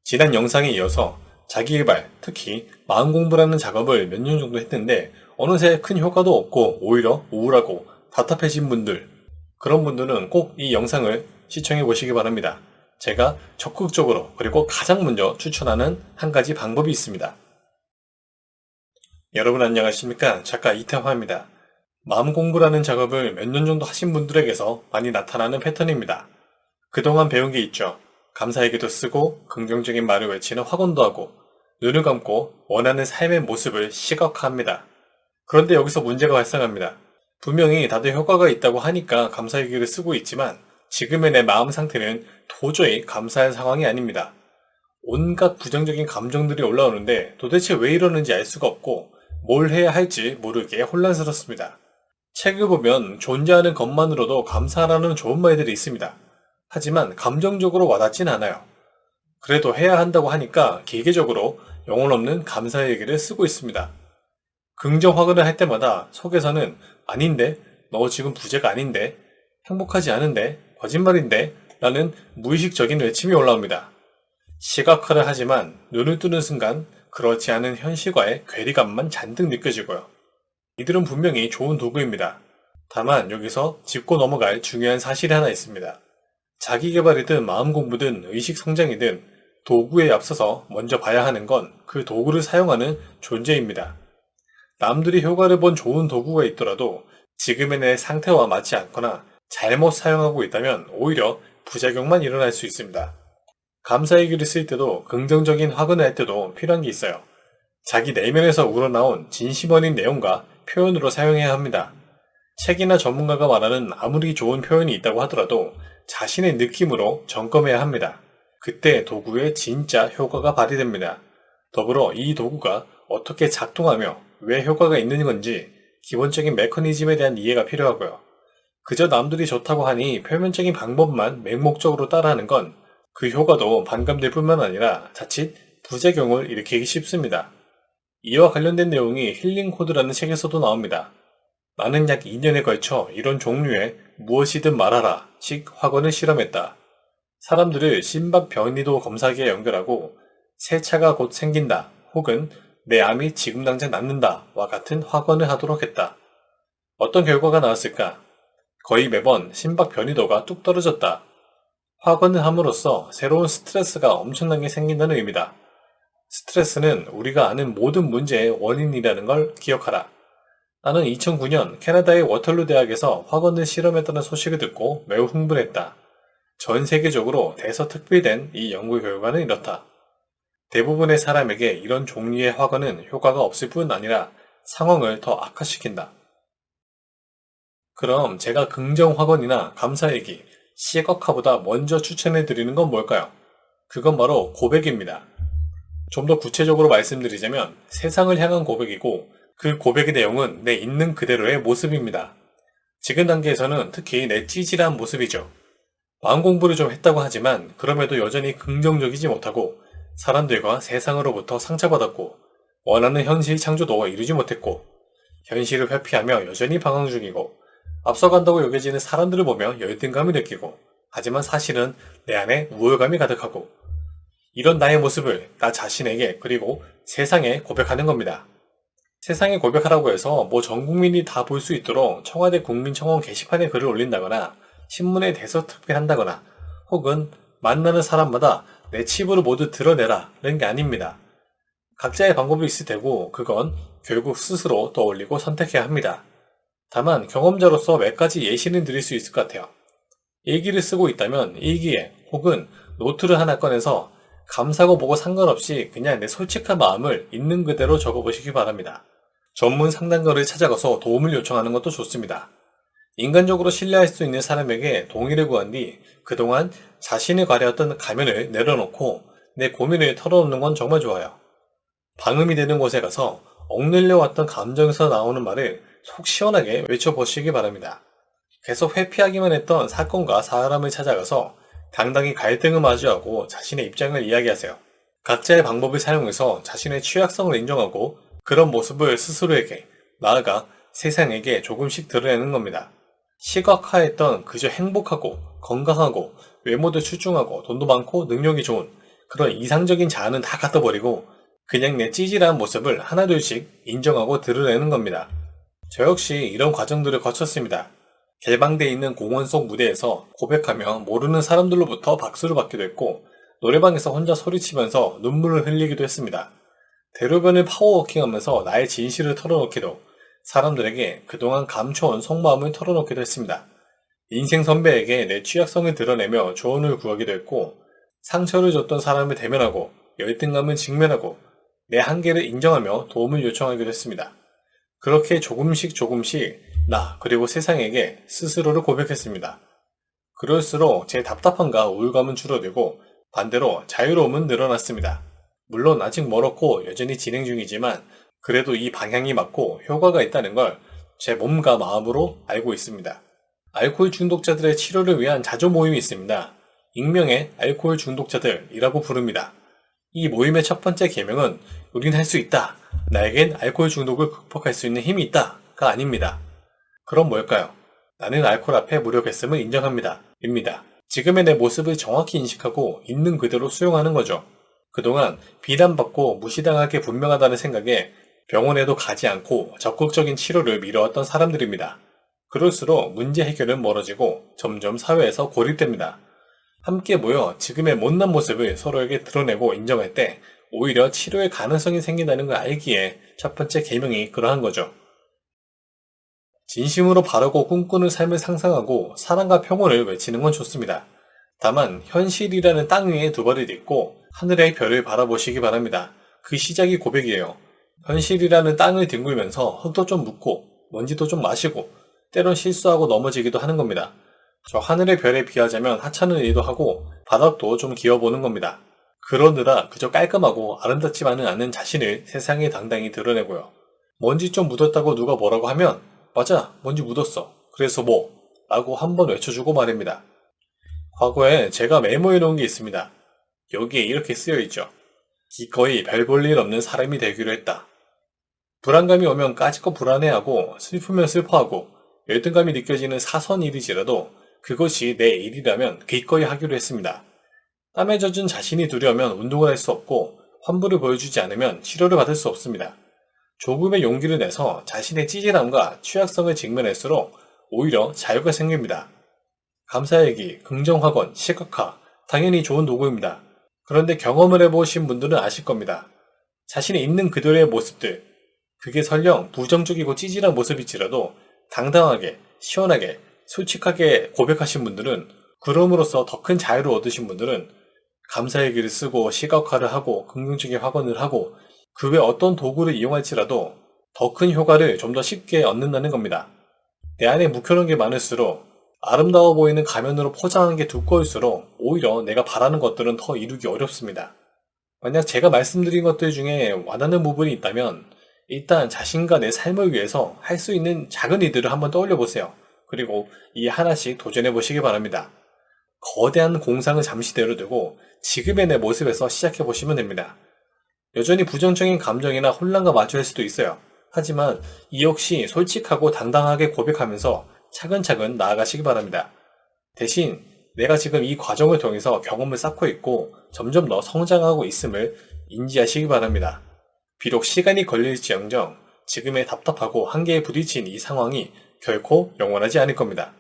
지난 영상에 이어서 자기계발, 특히 마음 공부라는 작업을 몇 년 정도 했는데 어느새 큰 효과도 없고 오히려 우울하고 답답해진 분들, 그런 분들은 꼭 이 영상을 시청해 보시기 바랍니다. 제가 적극적으로 그리고 가장 먼저 추천하는 한 가지 방법이 있습니다. 여러분 안녕하십니까? 작가 이태화입니다. 마음 공부라는 작업을 몇 년 정도 하신 분들에게서 많이 나타나는 패턴입니다. 그동안 배운 게 있죠. 감사얘기도 쓰고 긍정적인 말을 외치는 확언도 하고 눈을 감고 원하는 삶의 모습을 시각화합니다. 그런데 여기서 문제가 발생합니다. 분명히 다들 효과가 있다고 하니까 감사얘기를 쓰고 있지만 지금의 내 마음 상태는 도저히 감사할 상황이 아닙니다. 온갖 부정적인 감정들이 올라오는데 도대체 왜 이러는지 알 수가 없고 뭘 해야 할지 모르게 혼란스럽습니다. 책을 보면 존재하는 것만으로도 감사하라는 좋은 말들이 있습니다. 하지만 감정적으로 와닿진 않아요. 그래도 해야 한다고 하니까 기계적으로 영혼 없는 감사 얘기를 쓰고 있습니다. 긍정 확언을 할 때마다 속에서는 아닌데, 너 지금 부재가 아닌데, 행복하지 않은데, 거짓말인데 라는 무의식적인 외침이 올라옵니다. 시각화를 하지만 눈을 뜨는 순간 그렇지 않은 현실과의 괴리감만 잔뜩 느껴지고요. 이들은 분명히 좋은 도구입니다. 다만 여기서 짚고 넘어갈 중요한 사실이 하나 있습니다. 자기계발이든 마음공부든 의식성장이든 도구에 앞서서 먼저 봐야 하는 건 그 도구를 사용하는 존재입니다. 남들이 효과를 본 좋은 도구가 있더라도 지금의 내 상태와 맞지 않거나 잘못 사용하고 있다면 오히려 부작용만 일어날 수 있습니다. 감사얘기를 쓸 때도 긍정적인 확언을 할 때도 필요한 게 있어요. 자기 내면에서 우러나온 진심 어린 내용과 표현으로 사용해야 합니다. 책이나 전문가가 말하는 아무리 좋은 표현이 있다고 하더라도 자신의 느낌으로 점검해야 합니다. 그때 도구의 진짜 효과가 발휘됩니다. 더불어 이 도구가 어떻게 작동하며 왜 효과가 있는 건지 기본적인 메커니즘에 대한 이해가 필요하고요. 그저 남들이 좋다고 하니 표면적인 방법만 맹목적으로 따라하는 건 그 효과도 반감될 뿐만 아니라 자칫 부작용을 일으키기 쉽습니다. 이와 관련된 내용이 힐링 코드라는 책에서도 나옵니다. 나는 약 2년에 걸쳐 이런 종류의 무엇이든 말하라 식 확언을 실험했다. 사람들을 심박 변이도 검사기에 연결하고 새 차가 곧 생긴다 혹은 내 암이 지금 당장 낫는다와 같은 확언을 하도록 했다. 어떤 결과가 나왔을까? 거의 매번 심박 변이도가 뚝 떨어졌다. 확언을 함으로써 새로운 스트레스가 엄청나게 생긴다는 의미다. 스트레스는 우리가 아는 모든 문제의 원인이라는 걸 기억하라. 나는 2009년 캐나다의 워털루 대학에서 확언을 실험했다는 소식을 듣고 매우 흥분했다. 전 세계적으로 대서특필된 이 연구 결과는 이렇다. 대부분의 사람에게 이런 종류의 확언은 효과가 없을 뿐 아니라 상황을 더 악화시킨다. 그럼 제가 긍정 확언이나 감사 얘기, 시각화보다 먼저 추천해드리는 건 뭘까요? 그건 바로 고백입니다. 좀 더 구체적으로 말씀드리자면 세상을 향한 고백이고 그 고백의 내용은 내 있는 그대로의 모습입니다. 지금 단계에서는 특히 내 찌질한 모습이죠. 마음 공부를 좀 했다고 하지만 그럼에도 여전히 긍정적이지 못하고 사람들과 세상으로부터 상처받았고 원하는 현실 창조도 이루지 못했고 현실을 회피하며 여전히 방황 중이고 앞서간다고 여겨지는 사람들을 보며 열등감을 느끼고 하지만 사실은 내 안에 우월감이 가득하고 이런 나의 모습을 나 자신에게 그리고 세상에 고백하는 겁니다. 세상에 고백하라고 해서 전 국민이 다 볼 수 있도록 청와대 국민청원 게시판에 글을 올린다거나 신문에 대서특필한다거나 혹은 만나는 사람마다 내 치부를 모두 드러내라 라는 게 아닙니다. 각자의 방법이 있을 테고 그건 결국 스스로 떠올리고 선택해야 합니다. 다만 경험자로서 몇 가지 예시는 드릴 수 있을 것 같아요. 일기를 쓰고 있다면 일기에 혹은 노트를 하나 꺼내서 감사고 뭐고 상관없이 그냥 내 솔직한 마음을 있는 그대로 적어보시기 바랍니다. 전문 상담가를 찾아가서 도움을 요청하는 것도 좋습니다. 인간적으로 신뢰할 수 있는 사람에게 동의를 구한 뒤 그동안 자신이 가려왔던 가면을 내려놓고 내 고민을 털어놓는 건 정말 좋아요. 방음이 되는 곳에 가서 억눌려 왔던 감정에서 나오는 말을 속 시원하게 외쳐보시기 바랍니다. 계속 회피하기만 했던 사건과 사람을 찾아가서 당당히 갈등을 마주하고 자신의 입장을 이야기하세요. 각자의 방법을 사용해서 자신의 취약성을 인정하고 그런 모습을 스스로에게, 나아가 세상에게 조금씩 드러내는 겁니다. 시각화했던 그저 행복하고 건강하고 외모도 출중하고 돈도 많고 능력이 좋은 그런 이상적인 자아는 다 갖다 버리고 그냥 내 찌질한 모습을 하나둘씩 인정하고 드러내는 겁니다. 저 역시 이런 과정들을 거쳤습니다. 개방돼 있는 공원 속 무대에서 고백하며 모르는 사람들로부터 박수를 받기도 했고, 노래방에서 혼자 소리치면서 눈물을 흘리기도 했습니다. 대로변을 파워워킹하면서 나의 진실을 털어놓기도, 사람들에게 그동안 감춰온 속마음을 털어놓기도 했습니다. 인생 선배에게 내 취약성을 드러내며 조언을 구하기도 했고, 상처를 줬던 사람을 대면하고 열등감을 직면하고 내 한계를 인정하며 도움을 요청하기도 했습니다. 그렇게 조금씩 나 그리고 세상에게 스스로를 고백했습니다. 그럴수록 제 답답함과 우울감은 줄어들고 반대로 자유로움은 늘어났습니다. 물론 아직 멀었고 여전히 진행 중이지만 그래도 이 방향이 맞고 효과가 있다는 걸 제 몸과 마음으로 알고 있습니다. 알코올 중독자들의 치료를 위한 자조 모임이 있습니다. 익명의 알코올 중독자들이라고 부릅니다. 이 모임의 첫 번째 계명은 우린 할 수 있다. 나에겐 알코올 중독을 극복할 수 있는 힘이 있다가 아닙니다. 그럼 뭘까요? 나는 알코올 앞에 무력했음을 인정합니다. 입니다. 지금의 내 모습을 정확히 인식하고 있는 그대로 수용하는 거죠. 그동안 비난받고 무시당하게 분명하다는 생각에 병원에도 가지 않고 적극적인 치료를 미뤄왔던 사람들입니다. 그럴수록 문제 해결은 멀어지고 점점 사회에서 고립됩니다. 함께 모여 지금의 못난 모습을 서로에게 드러내고 인정할 때 오히려 치료의 가능성이 생긴다는 걸 알기에 첫 번째 계명이 그러한 거죠. 진심으로 바라고 꿈꾸는 삶을 상상하고 사랑과 평온을 외치는 건 좋습니다. 다만 현실이라는 땅 위에 두 발을 딛고 하늘의 별을 바라보시기 바랍니다. 그 시작이 고백이에요. 현실이라는 땅을 뒹굴면서 흙도 좀 묻고 먼지도 좀 마시고 때론 실수하고 넘어지기도 하는 겁니다. 저 하늘의 별에 비하자면 하찮은 일도 하고 바닥도 좀 기어보는 겁니다. 그러느라 그저 깔끔하고 아름답지만은 않은 자신을 세상에 당당히 드러내고요. 먼지 좀 묻었다고 누가 뭐라고 하면 맞아, 먼지 묻었어. 그래서 뭐? 라고 한번 외쳐주고 말입니다. 과거에 제가 메모해 놓은 게 있습니다. 여기에 이렇게 쓰여 있죠. 기꺼이 별 볼 일 없는 사람이 되기로 했다. 불안감이 오면 까짓거 불안해하고 슬프면 슬퍼하고 열등감이 느껴지는 사소한 일이지라도 그것이 내 일이라면 기꺼이 하기로 했습니다. 땀에 젖은 자신이 두려우면 운동을 할 수 없고 환부를 보여주지 않으면 치료를 받을 수 없습니다. 조금의 용기를 내서 자신의 찌질함과 취약성을 직면할수록 오히려 자유가 생깁니다. 감사일기, 긍정학원, 시각화, 당연히 좋은 도구입니다. 그런데 경험을 해보신 분들은 아실 겁니다. 자신이 있는 그대로의 모습들, 그게 설령 부정적이고 찌질한 모습일지라도 당당하게, 시원하게, 솔직하게 고백하신 분들은, 그럼으로써 더 큰 자유를 얻으신 분들은 감사일기를 쓰고 시각화를 하고 긍정적인 확언을 하고 그 외 어떤 도구를 이용할지라도 더 큰 효과를 좀 더 쉽게 얻는다는 겁니다. 내 안에 묵혀놓은 게 많을수록 아름다워 보이는 가면으로 포장한 게 두꺼울수록 오히려 내가 바라는 것들은 더 이루기 어렵습니다. 만약 제가 말씀드린 것들 중에 와닿는 부분이 있다면 일단 자신과 내 삶을 위해서 할 수 있는 작은 일들을 한번 떠올려 보세요. 그리고 이 하나씩 도전해 보시기 바랍니다. 거대한 공상을 잠시 내려두고 지금의 내 모습에서 시작해 보시면 됩니다. 여전히 부정적인 감정이나 혼란과 마주할 수도 있어요. 하지만 이 역시 솔직하고 당당하게 고백하면서 차근차근 나아가시기 바랍니다. 대신 내가 지금 이 과정을 통해서 경험을 쌓고 있고 점점 더 성장하고 있음을 인지하시기 바랍니다. 비록 시간이 걸릴지언정 지금의 답답하고 한계에 부딪힌 이 상황이 결코 영원하지 않을 겁니다.